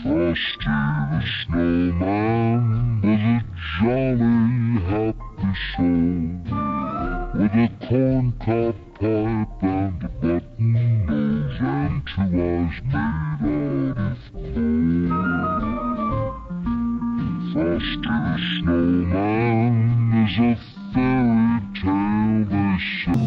Frosty the Snowman was a jolly happy soul, with a corncob pipe and a button nose and 2 eyes made out of coal. Frosty the Snowman is a fairy tale, they say.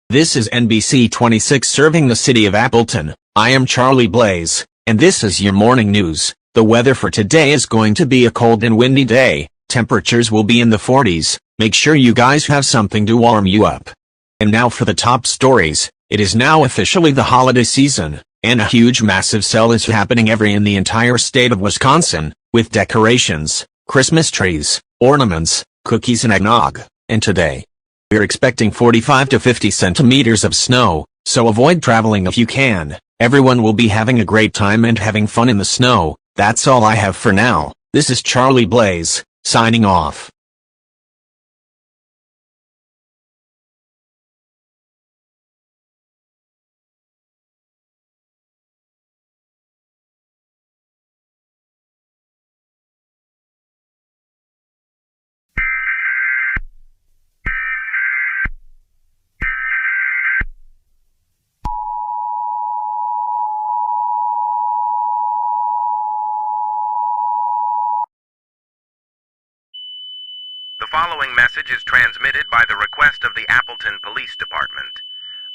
This is NBC 26 serving the city of Appleton. I am Charlie Blaze, and this is your morning news. The weather for today is going to be a cold and windy day. Temperatures will be in the 40s. Make sure you guys have something to warm you up. And now for the top stories. It is now officially the holiday season, and a huge massive sale is happening in the entire state of Wisconsin, with decorations, Christmas trees, ornaments, cookies and eggnog. And today, we're expecting 45 to 50 centimeters of snow, so avoid traveling if you can. Everyone will be having a great time and having fun in the snow. That's all I have for now. This is Charlie Blaze, signing off. The following message is transmitted by the request of the Appleton Police Department.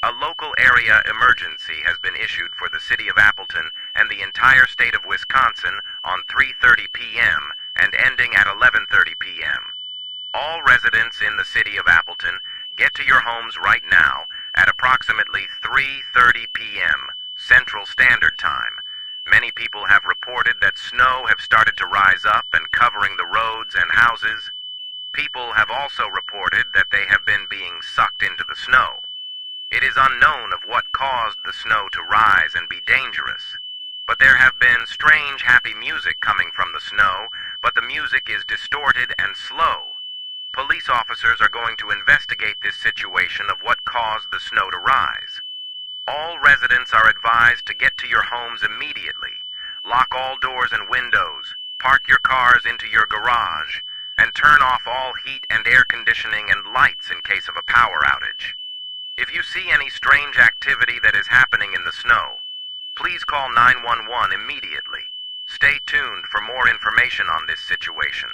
A local area emergency has been issued for the city of Appleton and the entire state of Wisconsin on 3:30 p.m. and ending at 11:30 p.m. All residents in the city of Appleton get to your homes right now at approximately 3:30 p.m. Central Standard Time. Many people have reported that snow have started to rise up and covering the roads and houses. People have also reported that they have been being sucked into the snow. It is unknown of what caused the snow to rise and be dangerous. But there have been strange, happy music coming from the snow, but the music is distorted and slow. Police officers are going to investigate this situation of what caused the snow to rise. All residents are advised to get to your homes immediately. Lock all doors and windows, park your cars into your garage, and turn off all heat and air conditioning and lights in case of a power outage. If you see any strange activity that is happening in the snow, please call 911 immediately. Stay tuned for more information on this situation.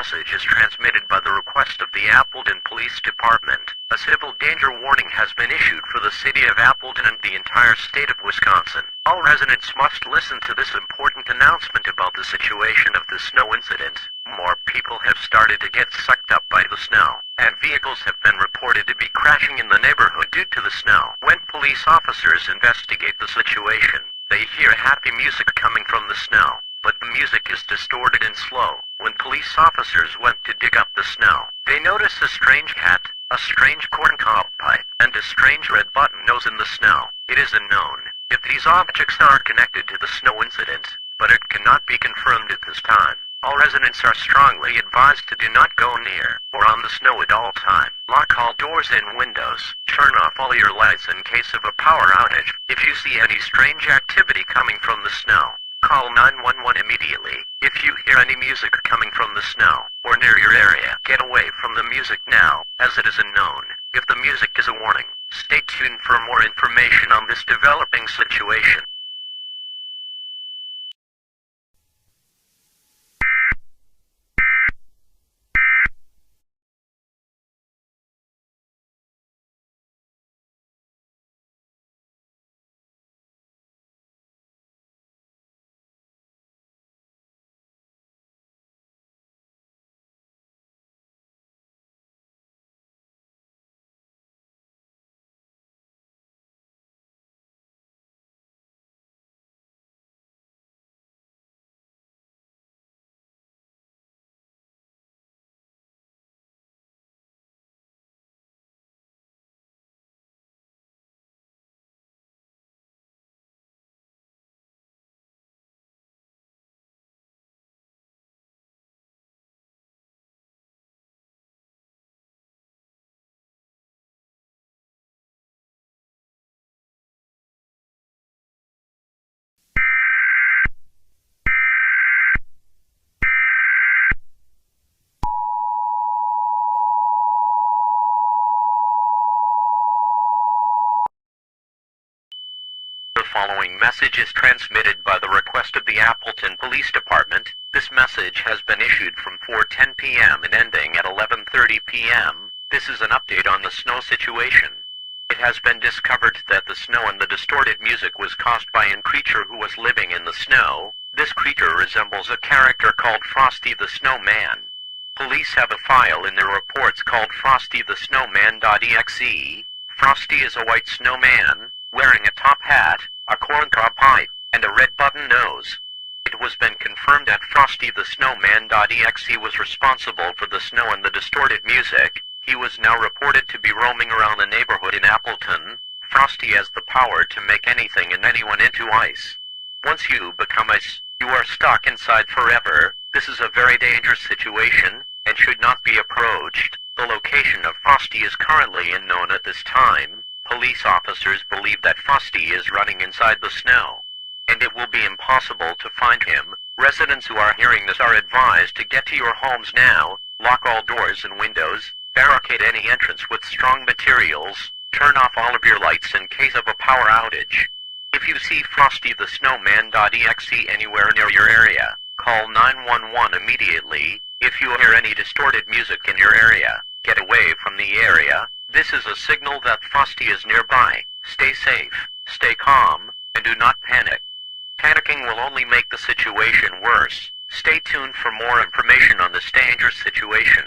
message is transmitted by the request of the Appleton Police Department. A civil danger warning has been issued for the city of Appleton and the entire state of Wisconsin. All residents must listen to this important announcement about the situation of the snow incident. More people have started to get sucked up by the snow, and vehicles have been reported to be crashing in the neighborhood due to the snow. When police officers investigate the situation, they hear happy music coming from the snow, but the music is distorted and slow. When police officers went to dig up the snow, they noticed a strange hat, a strange corncob pipe, and a strange red button nose in the snow. It is unknown if these objects are connected to the snow incident, but it cannot be confirmed at this time. All residents are strongly advised to do not go near or on the snow at all time. Lock all doors and windows. Turn off all your lights in case of a power outage. If you see any strange activity coming from the snow, call 911 immediately. If you hear any music coming from the snow or near your area, get away from the music now, as it is unknown if the music is a warning. Stay tuned for more information on this developing situation. The following message is transmitted by the request of the Appleton Police Department. This message has been issued from 4:10 p.m. and ending at 11:30 p.m. This is an update on the snow situation. It has been discovered that the snow and the distorted music was caused by a creature who was living in the snow. This creature resembles a character called Frosty the Snowman. Police have a file in their reports called Frosty the Snowman.exe. Frosty is a white snowman, wearing a top hat, a corncob pipe, and a red button nose. It has been confirmed that Frosty the Snowman.exe was responsible for the snow and the distorted music. He was now reported to be roaming around the neighborhood in Appleton. Frosty has the power to make anything and anyone into ice. Once you become ice, you are stuck inside forever. This is a very dangerous situation and should not be approached. The location of Frosty is currently unknown at this time. Police officers believe that Frosty is running inside the snow, and it will be impossible to find him. Residents who are hearing this are advised to get to your homes now, lock all doors and windows, barricade any entrance with strong materials, turn off all of your lights in case of a power outage. If you see Frosty the Snowman.exe anywhere near your area, call 911 immediately. If you hear any distorted music in your area, get away from the area. This is a signal that Frosty is nearby. Stay safe, stay calm, and do not panic. Panicking will only make the situation worse. Stay tuned for more information on this dangerous situation.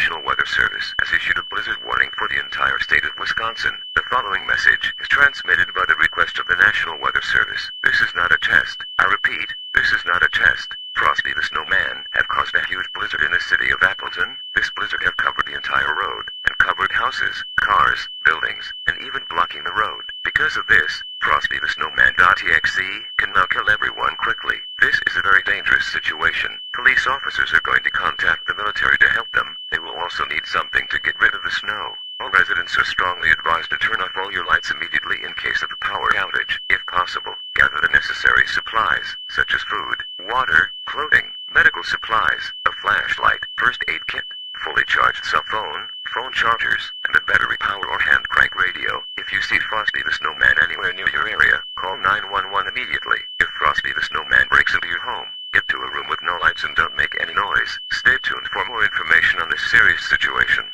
National Weather Service has issued a blizzard warning for the entire state of Wisconsin. The following message is transmitted by the request of the National Weather Service. This is not a test. I repeat, this is not a test. Frosty the Snowman had caused a huge blizzard in the city of Appleton. This blizzard had covered the entire road, and covered houses, cars, buildings, and even blocking the road. Because of this, Frosty the Snowman.exe can now kill everyone quickly. This is a very dangerous situation. Police officers are going to contact the military to help them. They will also need something to get rid of the snow. All residents are strongly advised to turn off all your lights immediately in case of a power outage. If possible, gather the necessary supplies, such as food, water, clothing, medical supplies, a flashlight, first aid kit, fully charged cell phone, phone chargers, and a battery power or hand crank radio. If you see Frosty the Snowman anywhere near your area, call 911 immediately. If Frosty the Snowman breaks into your home, get to a room with no lights and don't make any noise. Stay tuned for more information on this serious situation.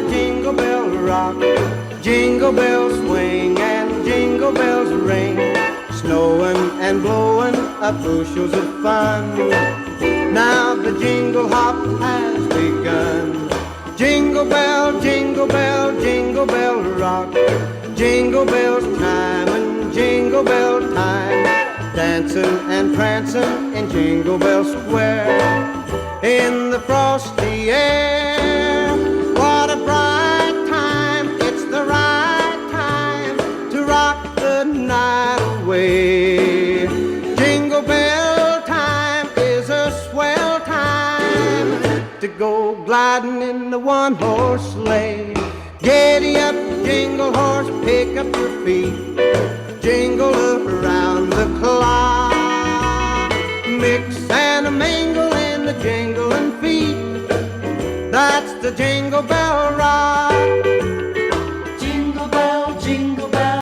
Jingle bell rock. Jingle bells swing and jingle bells ring. Snowing and blowing up bushels of fun. Now the jingle hop has begun. Jingle bell, jingle bell, jingle bell rock. Jingle bells chime and jingle bell time. Dancing and prancing in Jingle Bell Square. In the frosty air, what a bright time. It's the right time to rock the night away. Jingle bell time is a swell time to go gliding in the one-horse sleigh. Giddy up, jingle horse, pick up your feet. Jingle around the clock. Mix and a mingle in the jingling feet. That's the Jingle Bell Rock. Jingle bell, jingle bell.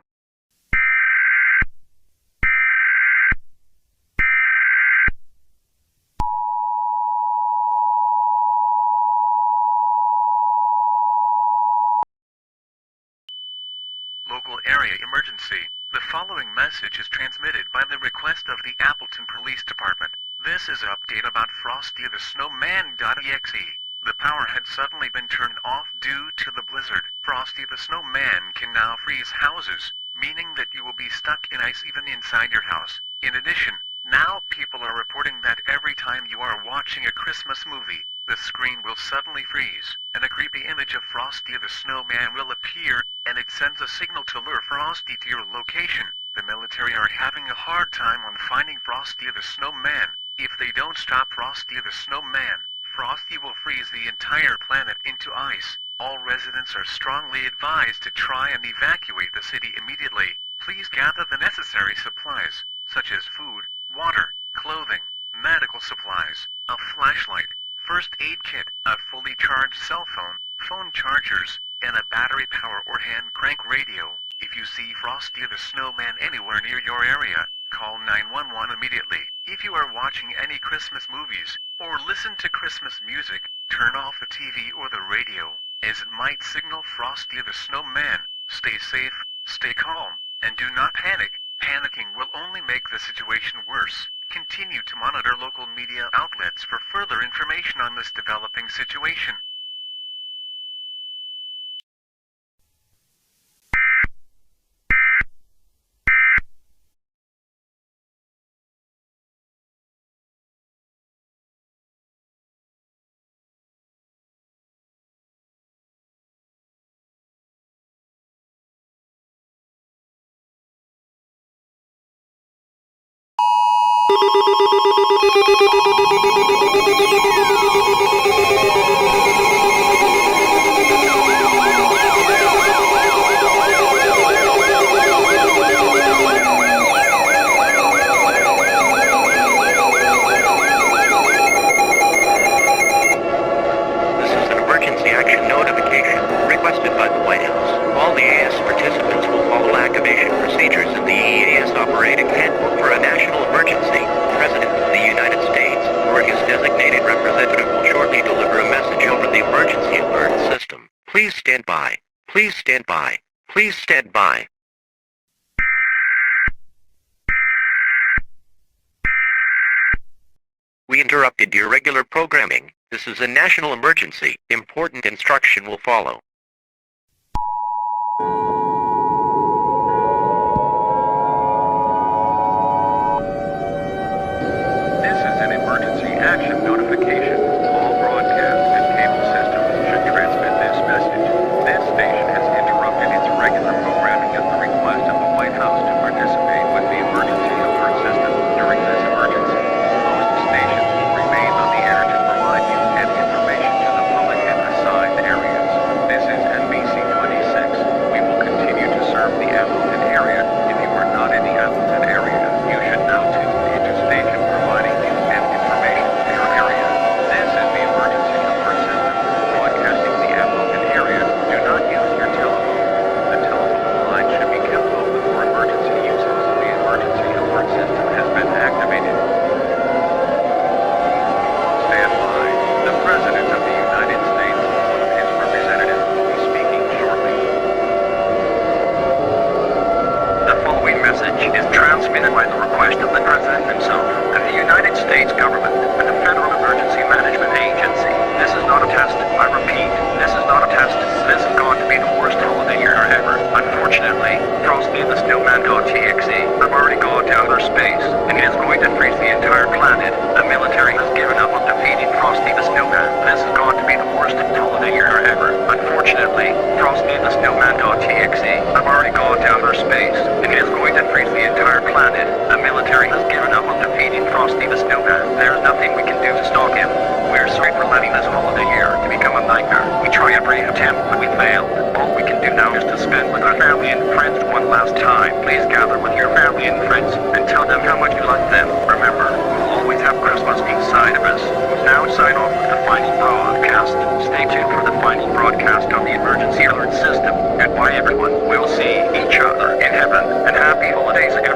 Local area emergency. The following message is transmitted by the request of the Appleton Police Department. This is an update about Frosty the Snowman.exe. The power had suddenly been turned off due to the blizzard. Frosty the Snowman can now freeze houses, meaning that you will be stuck in ice even inside your house. In addition, now people are reporting that every time you are watching a Christmas movie, the screen will suddenly freeze, and a creepy image of Frosty the Snowman will appear, and it sends a signal to lure Frosty to your location. The military are having a hard time on finding Frosty the Snowman. If they don't stop Frosty the Snowman, Frosty will freeze the entire planet into ice. All residents are strongly advised to try and evacuate the city immediately. Please gather the necessary supplies, such as food, water, clothing, medical supplies, a flashlight, first aid kit, a fully charged cell phone, phone chargers, and a battery power or hand crank radio. If you see Frosty the Snowman anywhere near your area, call 911 immediately. If you are watching any Christmas movies, or listen to Christmas music, turn off the TV or the radio, as it might signal Frosty the Snowman. Stay safe, stay calm, and do not panic. Panicking will only make the situation worse. Continue to monitor local media outlets for further information on this developing situation. by. Please stand by. Please stand by. We interrupted your regular programming. This is a national emergency. Important instruction will follow. This is an emergency action notification. All broadcast and cable systems should transmit this message. This station has interrupted its regular programming at the request of the White House to participate with the emergency alert system during this emergency. Most stations will remain on the air to provide news and information to the public in assigned areas. This is NBC 26. We will continue to serve the Appleton area. If you are not in the Appleton area, you should now tune into station providing news and information to your area. This is the emergency alert system broadcasting the Appleton area. Do not use your telephone. The telephone line should be kept open for emergency uses. The emergency alert system has been activated. Stand by. The President of the United States or one of his representatives will be speaking shortly. The following message is transmitted by the request of the President himself and the United States government and the Federal Emergency Management Agency. This is not a test. I repeat, this is not a test. This is going to be the worst holiday year ever. Unfortunately, Frosty the Snowman.txt have already gone to outer space and it is going to freeze the entire planet. The military has given up on defeating Frosty the Snowman. This is going to be the worst holiday year ever. Unfortunately, Frosty the Snowman.txt have already gone to outer space and it is going to freeze the entire planet. The military has given up on defeating Frosty the Snowman. There is nothing we can do to stop him. We're sorry for letting this holiday year to become a nightmare. We try every attempt, but we failed. All we can do now is to spend with our family and friends one last time. Please gather with your family and friends and tell them how much you like them. Remember, we'll always have Christmas inside of us. Now sign off with the final broadcast. Stay tuned for the final broadcast on the emergency alert system. Goodbye everyone. We'll see each other in heaven, and happy holidays again.